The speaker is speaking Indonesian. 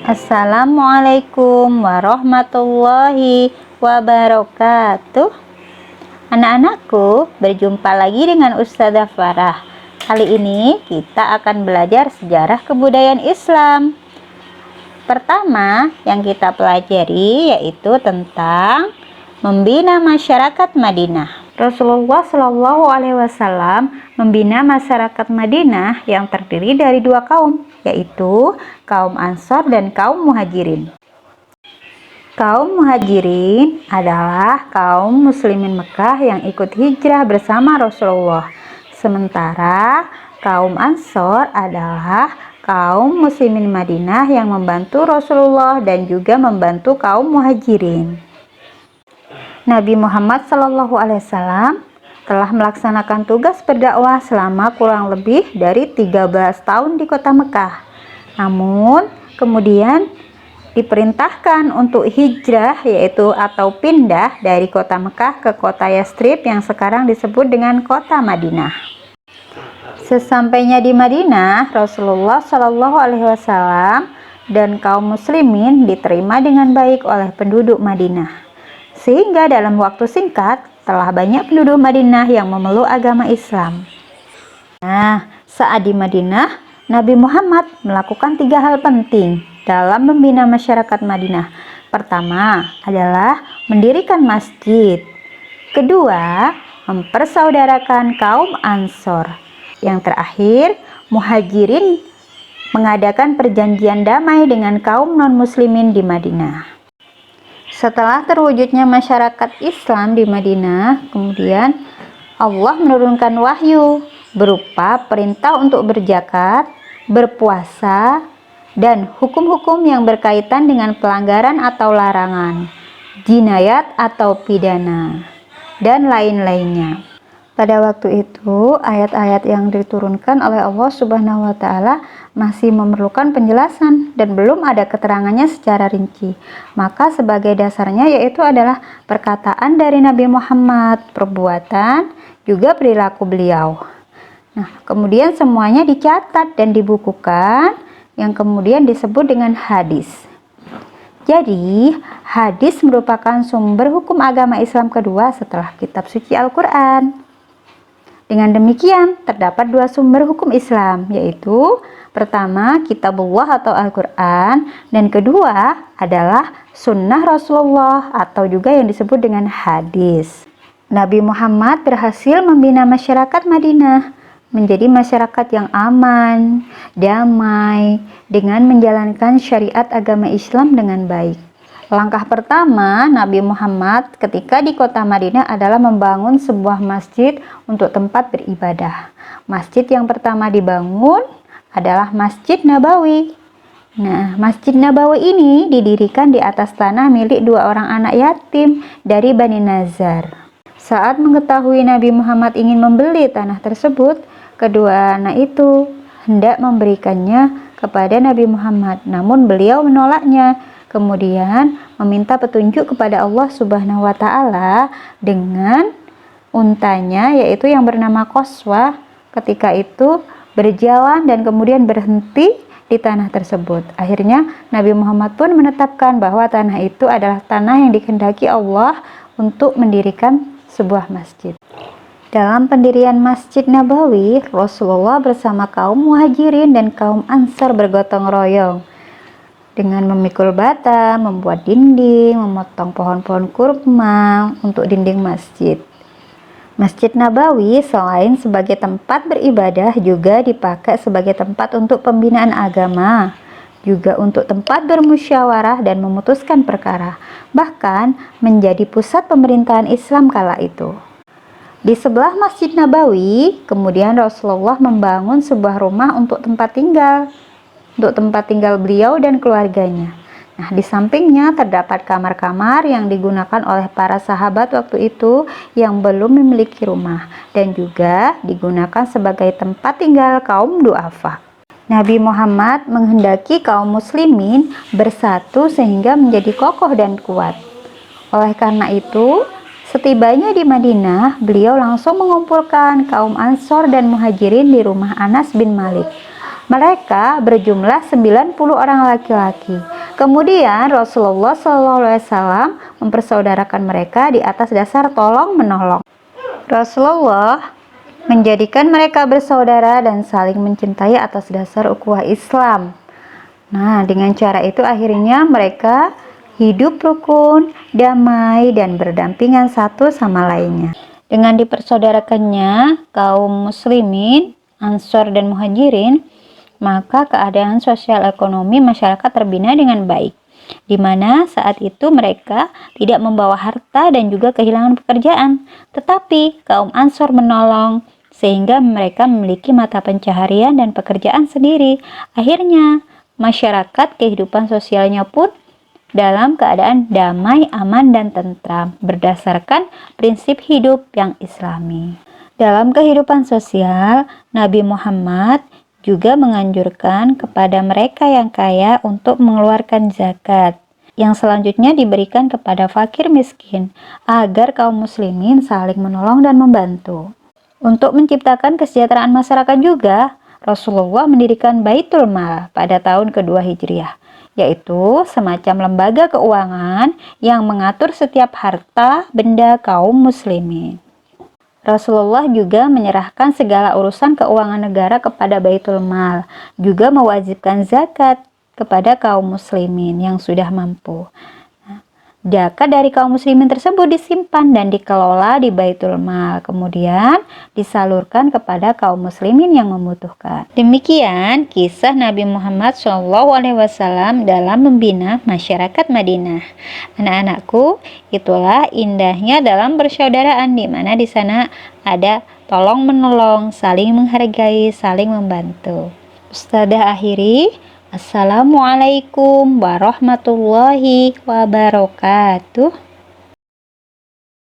Assalamualaikum warahmatullahi wabarakatuh. Anak-anakku, berjumpa lagi dengan Ustazah Farah. Kali ini kita akan belajar sejarah kebudayaan Islam. Pertama yang kita pelajari yaitu tentang membina masyarakat Madinah. Rasulullah Shallallahu Alaihi Wasallam membina masyarakat Madinah yang terdiri dari dua kaum, yaitu kaum Ansor dan kaum Muhajirin. Kaum Muhajirin adalah kaum muslimin Mekah yang ikut hijrah bersama Rasulullah. Sementara kaum Ansor adalah kaum muslimin Madinah yang membantu Rasulullah dan juga membantu kaum Muhajirin. Nabi Muhammad SAW telah melaksanakan tugas berdakwah selama kurang lebih dari 13 tahun di kota Mekah. Namun kemudian diperintahkan untuk hijrah, yaitu atau pindah dari kota Mekah ke kota Yastrib yang sekarang disebut dengan kota Madinah. Sesampainya di Madinah, Rasulullah SAW dan kaum muslimin diterima dengan baik oleh penduduk Madinah. Sehingga dalam waktu singkat telah banyak penduduk Madinah yang memeluk agama Islam. Nah, saat di Madinah, Nabi Muhammad melakukan 3 hal penting dalam membina masyarakat Madinah. Pertama adalah mendirikan masjid. Kedua, mempersaudarakan kaum Ansor. Yang terakhir, Muhajirin mengadakan perjanjian damai dengan kaum non-muslimin di Madinah. Setelah terwujudnya masyarakat Islam di Madinah, kemudian Allah menurunkan wahyu berupa perintah untuk berzakat, berpuasa, dan hukum-hukum yang berkaitan dengan pelanggaran atau larangan, jinayat atau pidana, dan lain-lainnya. Pada waktu itu, ayat-ayat yang diturunkan oleh Allah Subhanahu wa Ta'ala masih memerlukan penjelasan dan belum ada keterangannya secara rinci. Maka sebagai dasarnya yaitu adalah perkataan dari Nabi Muhammad, perbuatan, juga perilaku beliau. Nah, kemudian semuanya dicatat dan dibukukan yang kemudian disebut dengan hadis. Jadi, hadis merupakan sumber hukum agama Islam kedua setelah kitab suci Al-Quran. Dengan demikian, terdapat 2 sumber hukum Islam, yaitu pertama, Kitabullah atau Al-Quran, dan kedua adalah Sunnah Rasulullah atau juga yang disebut dengan hadis. Nabi Muhammad berhasil membina masyarakat Madinah menjadi masyarakat yang aman, damai, dengan menjalankan syariat agama Islam dengan baik. Langkah pertama Nabi Muhammad ketika di kota Madinah adalah membangun sebuah masjid untuk tempat beribadah. Masjid yang pertama dibangun adalah Masjid Nabawi. Nah, Masjid Nabawi ini didirikan di atas tanah milik 2 orang anak yatim dari Bani Nazar. Saat mengetahui Nabi Muhammad ingin membeli tanah tersebut, kedua anak itu hendak memberikannya kepada Nabi Muhammad, namun beliau menolaknya. Kemudian meminta petunjuk kepada Allah Subhanahu wa Ta'ala dengan untanya, yaitu yang bernama Qaswah. Ketika itu berjalan dan kemudian berhenti di tanah tersebut. Akhirnya Nabi Muhammad pun menetapkan bahwa tanah itu adalah tanah yang dikehendaki Allah untuk mendirikan sebuah masjid. Dalam pendirian Masjid Nabawi, Rasulullah bersama kaum Muhajirin dan kaum Ansar bergotong royong dengan memikul bata, membuat dinding, memotong pohon-pohon kurma untuk dinding masjid. Masjid Nabawi selain sebagai tempat beribadah juga dipakai sebagai tempat untuk pembinaan agama, juga untuk tempat bermusyawarah dan memutuskan perkara, bahkan menjadi pusat pemerintahan Islam kala itu. Di sebelah Masjid Nabawi, kemudian Rasulullah membangun sebuah rumah untuk tempat tinggal beliau dan keluarganya. Nah, di sampingnya terdapat kamar-kamar yang digunakan oleh para sahabat waktu itu yang belum memiliki rumah dan juga digunakan sebagai tempat tinggal kaum du'afa. Nabi Muhammad menghendaki kaum muslimin bersatu sehingga menjadi kokoh dan kuat. Oleh karena itu, setibanya di Madinah, beliau langsung mengumpulkan kaum Ansor dan Muhajirin di rumah Anas bin Malik. Mereka berjumlah 90 orang laki-laki. Kemudian Rasulullah SAW mempersaudarakan mereka di atas dasar tolong-menolong. Rasulullah menjadikan mereka bersaudara dan saling mencintai atas dasar ukhuwah Islam. Nah, dengan cara itu akhirnya mereka hidup rukun, damai, dan berdampingan satu sama lainnya. Dengan dipersaudarakannya kaum muslimin, Ansor dan Muhajirin, maka keadaan sosial ekonomi masyarakat terbina dengan baik, di mana saat itu mereka tidak membawa harta dan juga kehilangan pekerjaan, tetapi kaum Ansor menolong sehingga mereka memiliki mata pencaharian dan pekerjaan sendiri. Akhirnya masyarakat kehidupan sosialnya pun dalam keadaan damai, aman, dan tentram berdasarkan prinsip hidup yang islami. Dalam kehidupan sosial, Nabi Muhammad juga menganjurkan kepada mereka yang kaya untuk mengeluarkan zakat, yang selanjutnya diberikan kepada fakir miskin, agar kaum muslimin saling menolong dan membantu. Untuk menciptakan kesejahteraan masyarakat juga, Rasulullah mendirikan Baitul Mal pada tahun kedua Hijriah, yaitu semacam lembaga keuangan yang mengatur setiap harta benda kaum muslimin. Rasulullah juga menyerahkan segala urusan keuangan negara kepada Baitul Mal, juga mewajibkan zakat kepada kaum muslimin yang sudah mampu. Zakat dari kaum muslimin tersebut disimpan dan dikelola di Baitul Mal, kemudian disalurkan kepada kaum muslimin yang membutuhkan. Demikian kisah Nabi Muhammad SAW dalam membina masyarakat Madinah. Anak-anakku, itulah indahnya dalam persaudaraan, di mana di sana ada tolong menolong, saling menghargai, saling membantu. Ustadzah akhiri. Assalamualaikum warahmatullahi wabarakatuh.